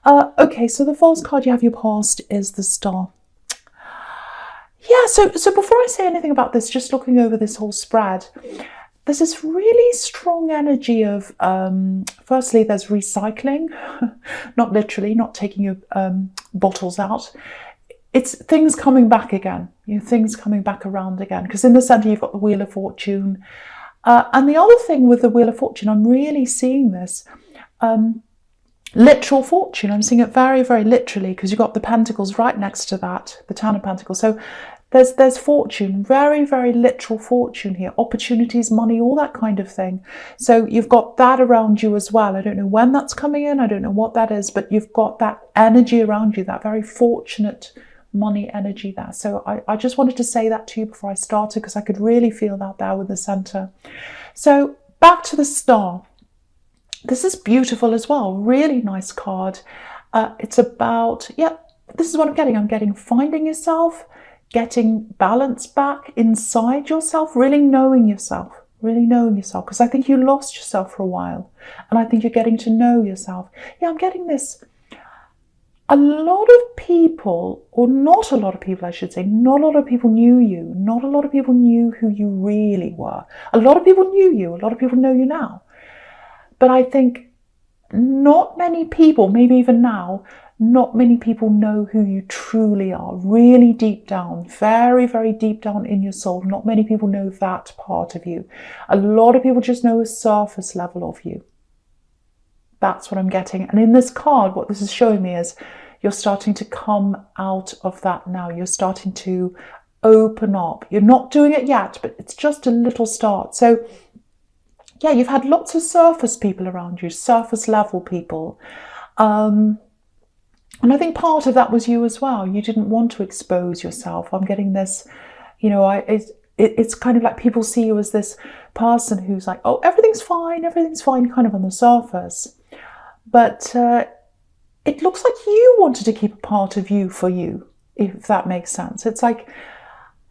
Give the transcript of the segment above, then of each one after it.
Okay, so the false card you have your past is the Star. Yeah, so before I say anything about this, just looking over this whole spread, there's this really strong energy of, firstly, there's recycling, not literally, not taking your bottles out. It's things coming back again, things coming back around again. Because in the center, you've got the Wheel of Fortune. And the other thing with the Wheel of Fortune, I'm really seeing this. Literal fortune. I'm seeing it very, very literally because you've got the pentacles right next to that, the Ten of Pentacles. So there's fortune, very, very literal fortune here. Opportunities, money, all that kind of thing. So you've got that around you as well. I don't know when that's coming in. I don't know what that is, but you've got that energy around you, that very fortunate money energy there. So I just wanted to say that to you before I started because I could really feel that there with the center. So back to the Star. This is beautiful as well. Really nice card. It's about, this is what I'm getting. I'm getting finding yourself, getting balance back inside yourself, really knowing yourself. Because I think you lost yourself for a while. And I think you're getting to know yourself. Yeah, I'm getting this. A lot of people, or not a lot of people, I should say, not a lot of people knew you. Not a lot of people knew who you really were. A lot of people knew you. A lot of people know you now. But I think not many people, maybe even now, not many people know who you truly are, really deep down, very, very deep down in your soul. Not many people know that part of you. A lot of people just know a surface level of you. That's what I'm getting. And in this card, what this is showing me is you're starting to come out of that now. You're starting to open up. You're not doing it yet, but it's just a little start. So yeah, you've had lots of surface people around you, surface level people. And I think part of that was you as well. You didn't want to expose yourself. I'm getting this, it's kind of like people see you as this person who's like, oh, everything's fine, kind of on the surface. But it looks like you wanted to keep a part of you for you, if that makes sense. It's like,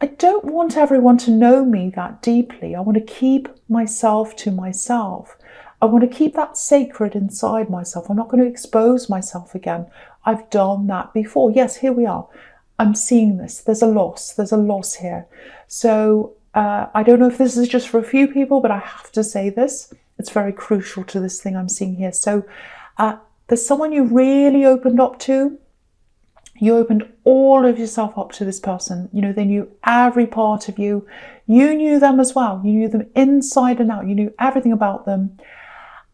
I don't want everyone to know me that deeply. I want to keep myself to myself. I want to keep that sacred inside myself. I'm not going to expose myself again. I've done that before. Yes, here we are. I'm seeing this. There's a loss here. So I don't know if this is just for a few people, but I have to say this. It's very crucial to this thing I'm seeing here. So there's someone you really opened up to. You opened all of yourself up to this person. They knew every part of you. You knew them as well. You knew them inside and out. You knew everything about them.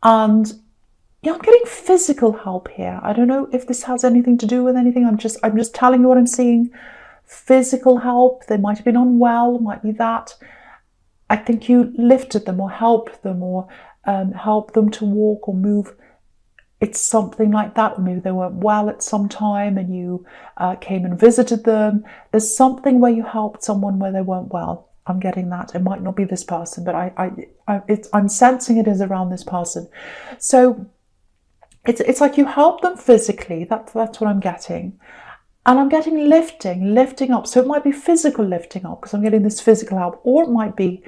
And I'm getting physical help here. I don't know if this has anything to do with anything. I'm just telling you what I'm seeing. Physical help. They might have been unwell. Might be that. I think you lifted them or helped them or helped them to walk or move. It's something like that. Or maybe they weren't well at some time and you came and visited them. There's something where you helped someone where they weren't well. I'm getting that. It might not be this person, but I'm sensing it is around this person. So it's like you help them physically. That's what I'm getting. And I'm getting lifting up. So it might be physical lifting up because I'm getting this physical help, or it might be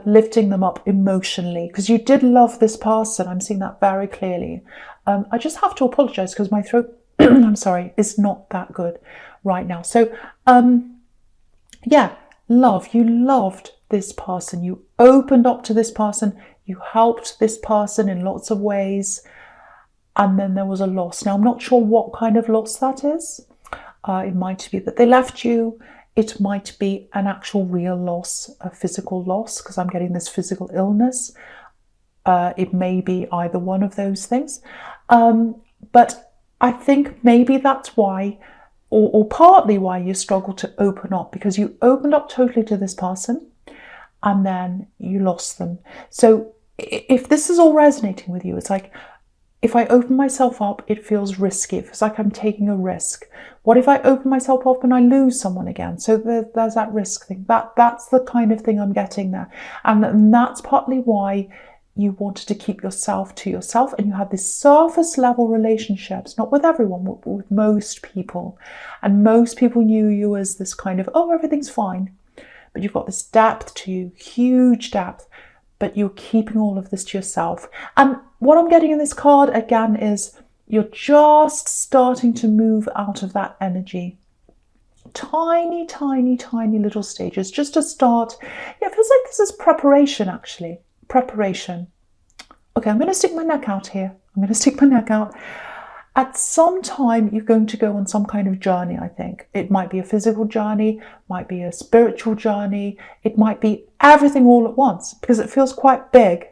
lifting them up emotionally because you did love this person. I'm seeing that very clearly. I just have to apologize because my throat, I'm sorry, is not that good right now. So you loved this person. You opened up to this person. You helped this person in lots of ways. And then there was a loss. Now, I'm not sure what kind of loss that is. It might be that they left you. It might be an actual real loss, a physical loss, because I'm getting this physical illness. It may be either one of those things. But I think maybe that's why, or partly why you struggle to open up, because you opened up totally to this person and then you lost them. So if this is all resonating with you, it's like, if I open myself up, it feels risky. It feels like I'm taking a risk. What if I open myself up and I lose someone again? So there's that risk thing. That's the kind of thing I'm getting there. And that's partly why you wanted to keep yourself to yourself. And you had these surface level relationships, not with everyone, but with most people. And most people knew you as this kind of, oh, everything's fine. But you've got this depth to you, huge depth. But you're keeping all of this to yourself. And what I'm getting in this card, again, is You're just starting to move out of that energy. Tiny, tiny, tiny little stages, just to start. Yeah, it feels like this is preparation, actually. Preparation. Okay, I'm going to stick my neck out here. I'm going to stick my neck out. At some time, you're going to go on some kind of journey, I think. It might be a physical journey, might be a spiritual journey. It might be everything all at once, because it feels quite big.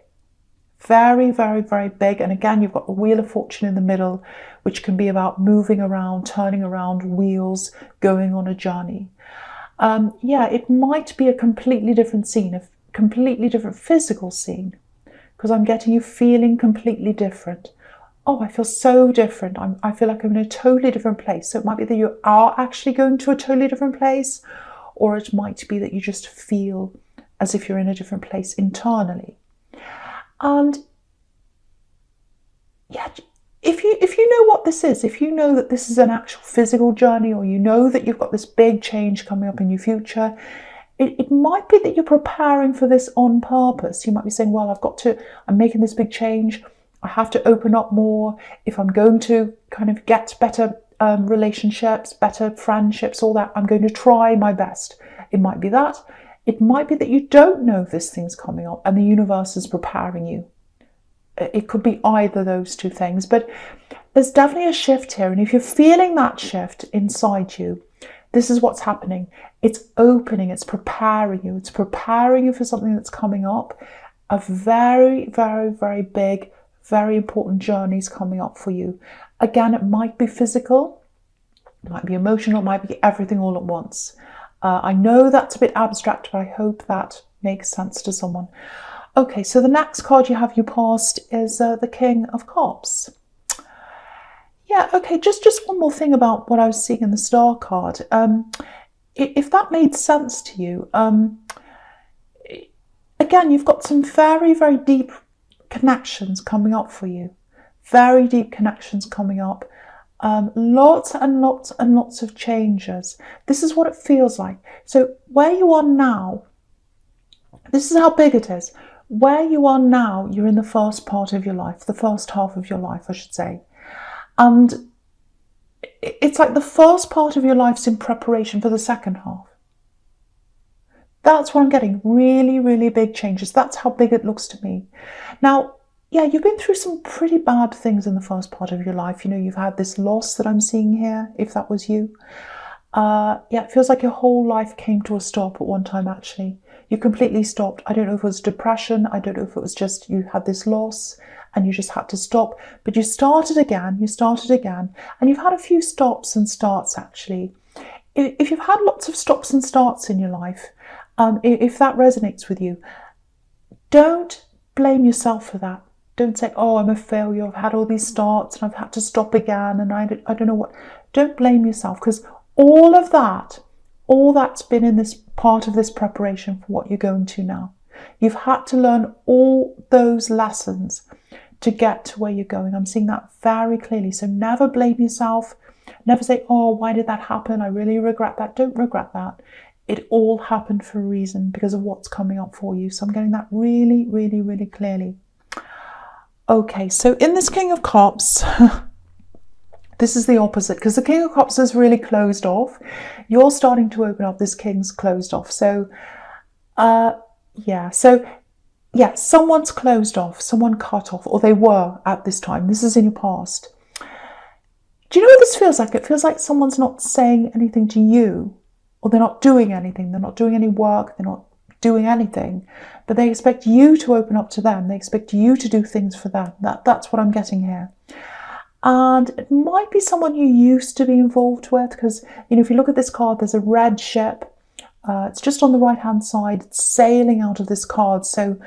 Very, very, very big. And again, you've got the Wheel of Fortune in the middle, which can be about moving around, turning around, wheels, going on a journey. Yeah, it might be a completely different scene, a completely different physical scene, because I'm getting you feeling completely different. Oh, I feel so different. I feel like I'm in a totally different place. So it might be that you are actually going to a totally different place, or it might be that you just feel as if you're in a different place internally. And yeah, if you know what this is, if you know that this is an actual physical journey, or you know that you've got this big change coming up in your future, it might be that you're preparing for this on purpose. You might be saying, well, I'm making this big change. I have to open up more if I'm going to kind of get better relationships, better friendships, all that. I'm going to try my best. It might be that. It might be that you don't know this thing's coming up and the universe is preparing you. It could be either those two things, but there's definitely a shift here. And if you're feeling that shift inside you, this is what's happening. It's opening, it's preparing you. It's preparing you for something that's coming up. A very, very, very big, very important journeys coming up for you. Again, it might be physical, it might be emotional, it might be everything all at once. I know that's a bit abstract, but I hope that makes sense to someone. Okay, so the next card you have, you passed, is the King of Cups. Yeah, okay, just one more thing about what I was seeing in the Star card. If that made sense to you, again, you've got some very, very deep connections coming up for you. Very deep connections coming up. Lots and lots and lots of changes. This is what it feels like. So where you are now, this is how big it is. Where you are now, you're in the first part of your life, the first half of your life, I should say. And it's like the first part of your life's in preparation for the second half. That's what I'm getting. Really, really big changes. That's how big it looks to me. Now, yeah, you've been through some pretty bad things in the first part of your life. You know, you've had this loss that I'm seeing here, if that was you. Yeah, it feels like your whole life came to a stop at one time, actually. You completely stopped. I don't know if it was depression. I don't know if it was just you had this loss and you just had to stop. But you started again, and you've had a few stops and starts, actually. If you've had lots of stops and starts in your life, if that resonates with you, don't blame yourself for that. Don't say, oh, I'm a failure. I've had all these starts and I've had to stop again and I don't know what. Don't blame yourself, because all that's been in this part of this preparation for what you're going to now. You've had to learn all those lessons to get to where you're going. I'm seeing that very clearly. So never blame yourself. Never say, oh, why did that happen? I really regret that. Don't regret that. It all happened for a reason, because of what's coming up for you. So I'm getting that really, really, really clearly. Okay, so in this King of Cups, this is the opposite, because the King of Cups is really closed off. You're starting to open up. This King's closed off. So, yeah, someone's closed off, someone cut off, or they were at this time. This is in your past. Do you know what this feels like? It feels like someone's not saying anything to you, or they're not doing anything. They're not doing any work. They're not doing anything, but they expect you to open up to them. They expect you to do things for them. That's what I'm getting here. And it might be someone you used to be involved with, because, you know, if you look at this card, there's a red ship. It's just on the right-hand side. It's sailing out of this card. So,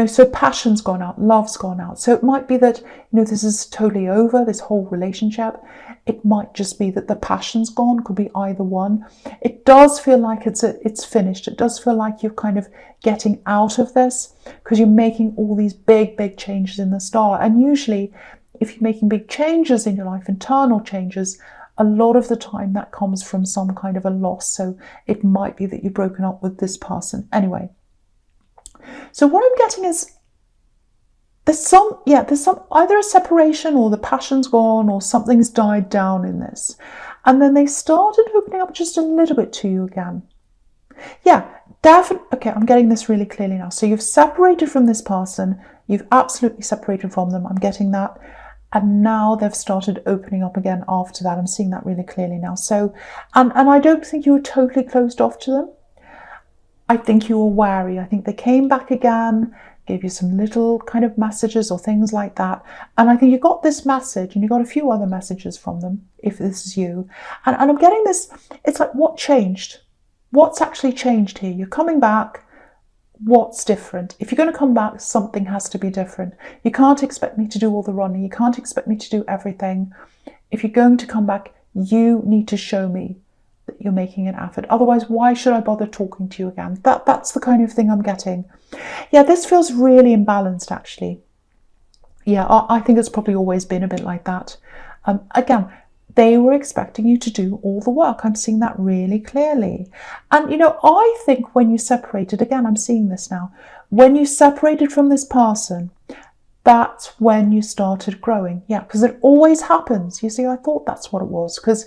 so passion's gone out, love's gone out. So it might be that, this is totally over, this whole relationship. It might just be that the passion's gone. Could be either one. It does feel like it's finished. It does feel like you're kind of getting out of this, because you're making all these big, big changes in the Star. And usually, if you're making big changes in your life, internal changes, a lot of the time that comes from some kind of a loss. So it might be that you've broken up with this person. Anyway, so what I'm getting is there's some either a separation or the passion's gone or something's died down in this. And then they started opening up just a little bit to you again. Yeah, definitely. Okay, I'm getting this really clearly now. So you've separated from this person. You've absolutely separated from them. I'm getting that. And now they've started opening up again after that. I'm seeing that really clearly now. So, and I don't think you were totally closed off to them. I think you were wary. I think they came back again, gave you some little kind of messages or things like that. And I think you got this message and you got a few other messages from them, if this is you. And I'm getting this, it's like, what changed? What's actually changed here? You're coming back. What's different? If you're going to come back, something has to be different. You can't expect me to do all the running. You can't expect me to do everything. If you're going to come back, you need to show me that you're making an effort. Otherwise, why should I bother talking to you again? That's the kind of thing I'm getting. Yeah, this feels really imbalanced, actually. Yeah, I think it's probably always been a bit like that. Again, they were expecting you to do all the work. I'm seeing that really clearly. And, you know, I think when you separated, again, I'm seeing this now, when you separated from this person, that's when you started growing. Yeah, because it always happens. You see, I thought that's what it was, because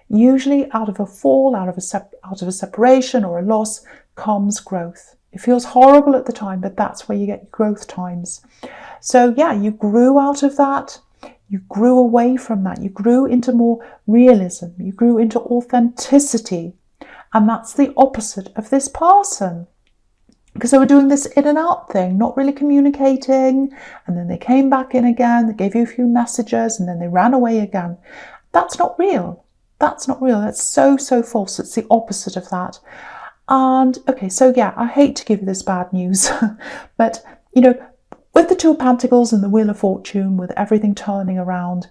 usually out of a fall, out of a separation or a loss comes growth. It feels horrible at the time, but that's where you get growth times. So yeah, you grew out of that. You grew away from that. You grew into more realism. You grew into authenticity. And that's the opposite of this person. Because they were doing this in and out thing, not really communicating. And then they came back in again. They gave you a few messages and then they ran away again. That's not real. That's not real. That's so, so false. It's the opposite of that. And okay, so yeah, I hate to give you this bad news, but you know, with the Two of Pentacles and the Wheel of Fortune, with everything turning around,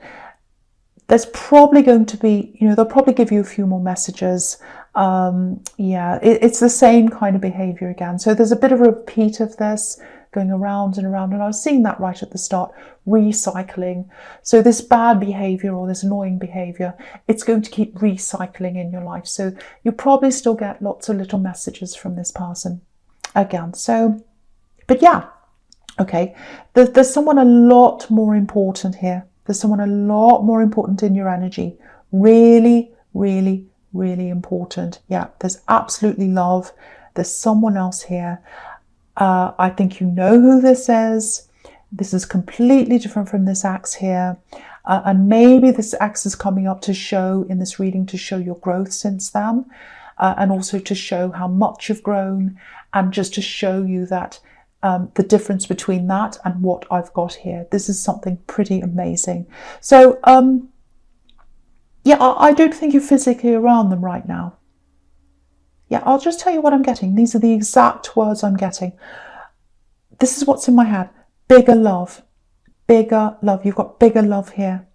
there's probably going to be, you know, they'll probably give you a few more messages. Yeah, it's the same kind of behavior again. So there's a bit of a repeat of this going around and around. And I was seeing that right at the start, recycling. So this bad behavior or this annoying behavior, it's going to keep recycling in your life. So you probably still get lots of little messages from this person again. So, but yeah, okay, there's someone a lot more important here. There's someone a lot more important in your energy. Really, really, really important. Yeah, there's absolutely love. There's someone else here. I think you know who this is. This is completely different from this axe here. And maybe this axe is coming up to show, in this reading, to show your growth since then. And also to show how much you've grown. And just to show you that the difference between that and what I've got here. This is something pretty amazing. So, yeah, I don't think you're physically around them right now. Yeah, I'll just tell you what I'm getting. These are the exact words I'm getting. This is what's in my head. Bigger love. Bigger love. You've got bigger love here.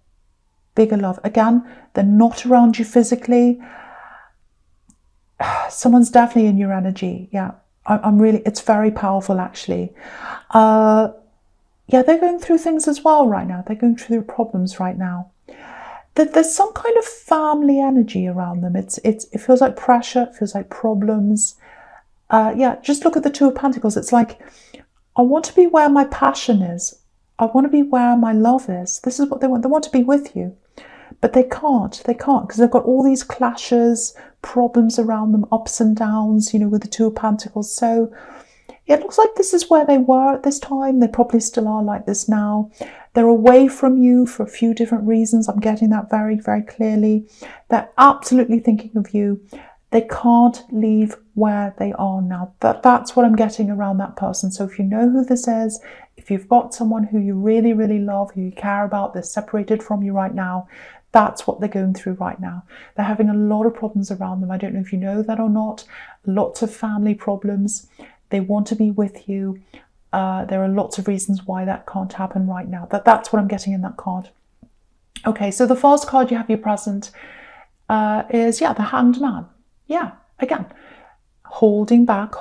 Bigger love. Again, they're not around you physically. Someone's definitely in your energy. Yeah, I'm really, it's very powerful actually. Yeah, they're going through things as well right now. They're going through problems right now. There's some kind of family energy around them. It feels like pressure. It feels like problems. Yeah, just look at the Two of Pentacles. It's like, I want to be where my passion is. I want to be where my love is. This is what they want. They want to be with you. But they can't. They can't because they've got all these clashes, problems around them, ups and downs, you know, with the Two of Pentacles. So it looks like this is where they were at this time. They probably still are like this now. They're away from you for a few different reasons. I'm getting that very, very clearly. They're absolutely thinking of you. They can't leave where they are now. That's what I'm getting around that person. So if you know who this is, if you've got someone who you really, really love, who you care about, they're separated from you right now, that's what they're going through right now. They're having a lot of problems around them. I don't know if you know that or not. Lots of family problems. They want to be with you. There are lots of reasons why that can't happen right now. That's what I'm getting in that card. Okay, so the first card you have your present is, yeah, the Hanged Man. Yeah, again, holding back,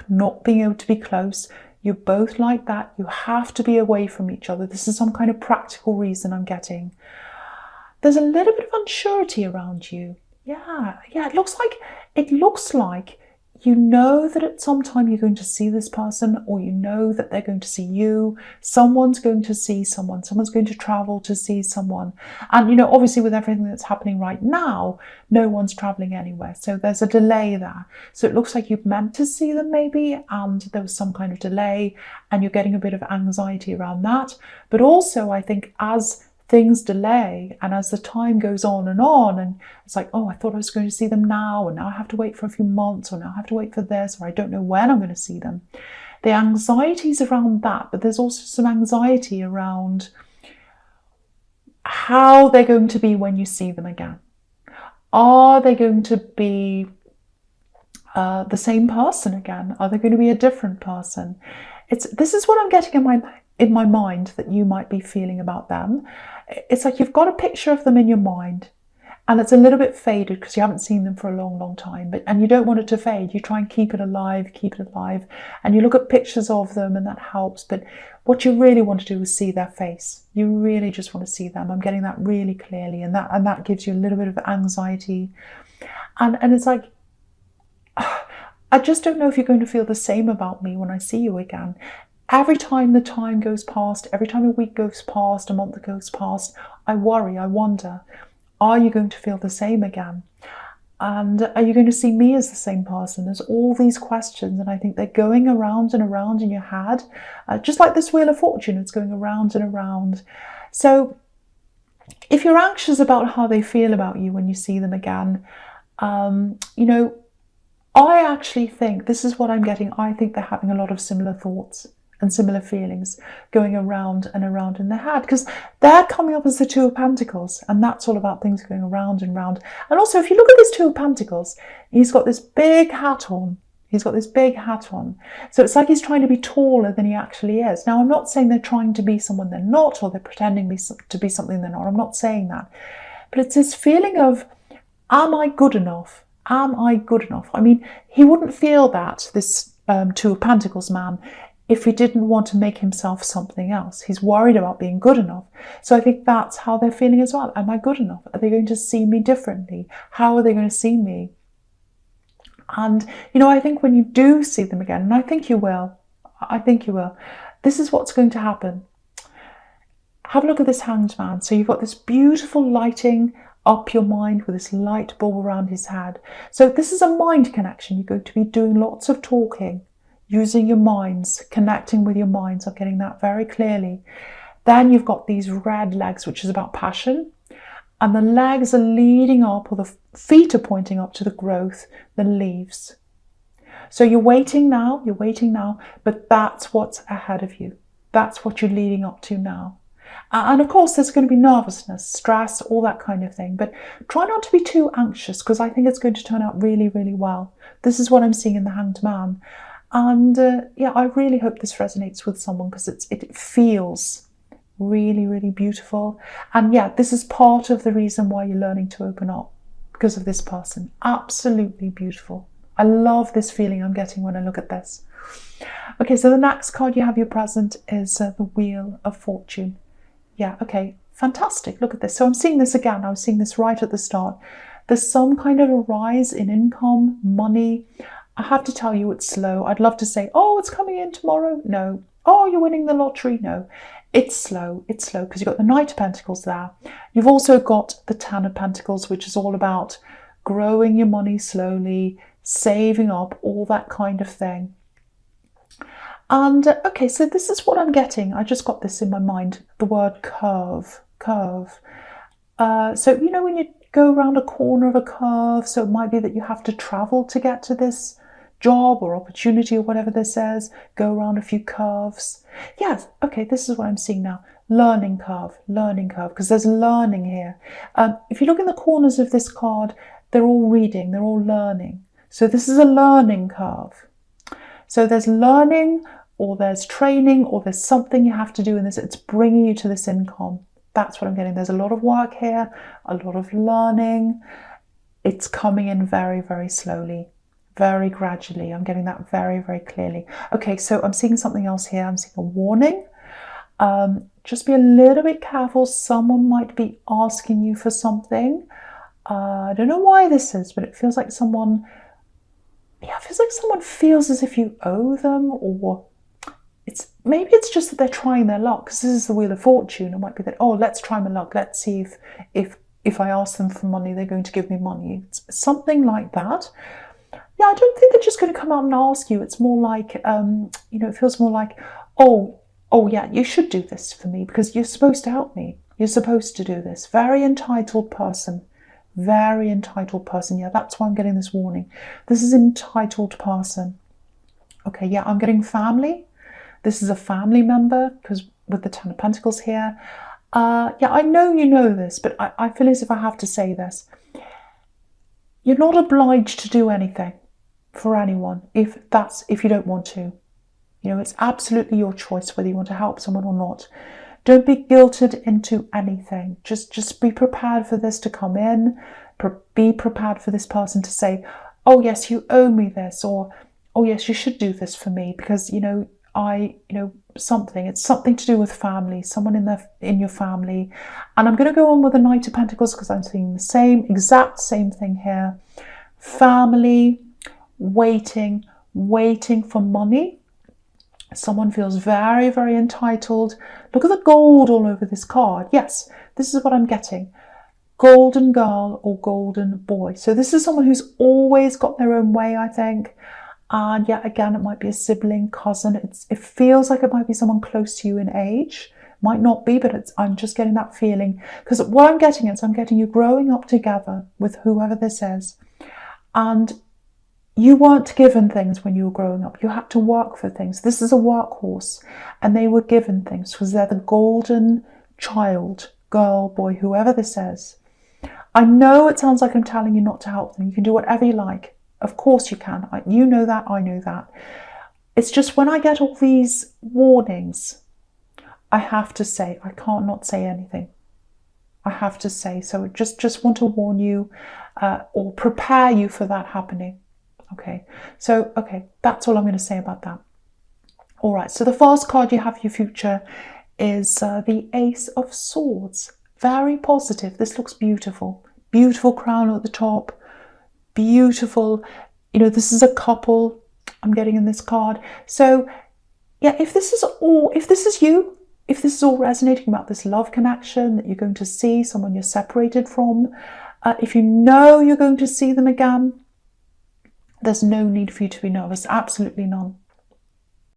not being able to be close. You're both like that. You have to be away from each other. This is some kind of practical reason I'm getting. There's a little bit of unsurety around you. Yeah, it looks like you know that at some time you're going to see this person, or you know that they're going to see you. Someone's going to see someone. Someone's going to travel to see someone. And, you know, obviously with everything that's happening right now, no one's traveling anywhere. So there's a delay there. So it looks like you meant to see them maybe, and there was some kind of delay, and you're getting a bit of anxiety around that. But also, I think as things delay and as the time goes on, and it's like, oh, I thought I was going to see them now, and now I have to wait for a few months, or now I have to wait for this, or I don't know when I'm going to see them. The anxiety's around that, but there's also some anxiety around how they're going to be when you see them again. Are they going to be the same person again? Are they going to be a different person? This is what I'm getting in my mind that you might be feeling about them. It's like you've got a picture of them in your mind, and it's a little bit faded because you haven't seen them for a long, long time. And you don't want it to fade. You try and keep it alive, and you look at pictures of them, and that helps. But what you really want to do is see their face. You really just want to see them. I'm getting that really clearly, and that gives you a little bit of anxiety. And it's like, I just don't know if you're going to feel the same about me when I see you again. Every time the time goes past, every time a week goes past, a month goes past, I worry, I wonder, are you going to feel the same again? And are you going to see me as the same person? There's all these questions, and I think they're going around and around in your head, just like this Wheel of Fortune, it's going around and around. So if you're anxious about how they feel about you when you see them again, you know, I actually think, this is what I'm getting, I think they're having a lot of similar thoughts and similar feelings going around and around in their head, because they're coming up as the Two of Pentacles, and that's all about things going around and round. And also, if you look at this Two of Pentacles, he's got this big hat on. He's got this big hat on. So it's like he's trying to be taller than he actually is. Now, I'm not saying they're trying to be someone they're not, or they're pretending to be something they're not. I'm not saying that. But it's this feeling of, am I good enough? Am I good enough? I mean, he wouldn't feel that, this Two of Pentacles man, if he didn't want to make himself something else. He's worried about being good enough. So I think that's how they're feeling as well. Am I good enough? Are they going to see me differently? How are they going to see me? And, you know, I think when you do see them again, and I think you will, this is what's going to happen. Have a look at this Hanged Man. So you've got this beautiful lighting up your mind with this light bulb around his head. So this is a mind connection. You're going to be doing lots of talking, using your minds, connecting with your minds. I'm getting that very clearly. Then you've got these red legs, which is about passion. And the legs are leading up, or the feet are pointing up to the growth, the leaves. So you're waiting now, but that's what's ahead of you. That's what you're leading up to now. And of course, there's going to be nervousness, stress, all that kind of thing. But try not to be too anxious, because I think it's going to turn out really, really well. This is what I'm seeing in the Hanged Man. And yeah, I really hope this resonates with someone, because it feels really, really beautiful. And yeah, this is part of the reason why you're learning to open up, because of this person. Absolutely beautiful. I love this feeling I'm getting when I look at this. Okay, so the next card you have your present is the Wheel of Fortune. Yeah, okay, fantastic. Look at this. So I'm seeing this again. I was seeing this right at the start. There's some kind of a rise in income, money. I have to tell you, it's slow. I'd love to say, oh, it's coming in tomorrow. No. Oh, you're winning the lottery. No. It's slow. It's slow, because you've got the Knight of Pentacles there. You've also got the Ten of Pentacles, which is all about growing your money slowly, saving up, all that kind of thing. And okay, so this is what I'm getting. I just got this in my mind, the word curve. So, you know, when you go around a corner of a curve, so it might be that you have to travel to get to this job or opportunity or whatever this is, go around a few curves. Yes, okay, this is what I'm seeing now. Learning curve, because there's learning here. If you look in the corners of this card, they're all reading, they're all learning. So this is a learning curve. So there's learning, or there's training, or there's something you have to do in this. It's bringing you to this income. That's what I'm getting. There's a lot of work here, a lot of learning. It's coming in very, very slowly, very gradually. I'm getting that very, very clearly. Okay, so I'm seeing something else here. I'm seeing a warning. Just be a little bit careful. Someone might be asking you for something. I don't know why this is, but it feels like someone yeah, it feels like someone feels as if you owe them, or maybe it's just that they're trying their luck, because this is the Wheel of Fortune. It might be that, oh, let's try my luck. Let's see if I ask them for money, they're going to give me money. It's something like that. Yeah, I don't think they're just going to come out and ask you. It's more like, it feels more like, oh yeah, you should do this for me because you're supposed to help me. You're supposed to do this. Very entitled person. Very entitled person. Yeah, that's why I'm getting this warning. This is an entitled person. Okay, yeah, I'm getting family. This is a family member, because with the Ten of Pentacles here. Yeah, I know you know this, but I feel as if I have to say this. You're not obliged to do anything for anyone if you don't want to. It's absolutely your choice whether you want to help someone or not. Don't be guilted into anything. Just be prepared for this to come in. Be prepared for this person to say, oh yes, you owe me this, or oh yes, you should do this for me because something. It's something to do with family, someone in your family. And I'm going to go on with the Knight of Pentacles because I'm seeing the exact same thing here. Family, waiting for money. Someone feels very, very entitled. Look at the gold all over this card. Yes, this is what I'm getting. Golden girl or golden boy. So this is someone who's always got their own way, I think. And yet again, it might be a sibling, cousin. It feels like it might be someone close to you in age. Might not be, but I'm just getting that feeling. Because what I'm getting is I'm getting you growing up together with whoever this is. And you weren't given things when you were growing up. You had to work for things. This is a workhorse. And they were given things because they're the golden child, girl, boy, whoever this is. I know it sounds like I'm telling you not to help them. You can do whatever you like. Of course you can. You know that. I know that. It's just when I get all these warnings, I have to say, I can't not say anything. I have to say. So just want to warn you or prepare you for that happening. Okay, so, that's all I'm going to say about that. All right, so the first card you have for your future is the Ace of Swords. Very positive. This looks beautiful. Beautiful crown at the top. Beautiful. This is a couple I'm getting in this card. So, yeah, if this is you, if this is all resonating about this love connection that you're going to see, someone you're separated from, if you know you're going to see them again, there's no need for you to be nervous. Absolutely none.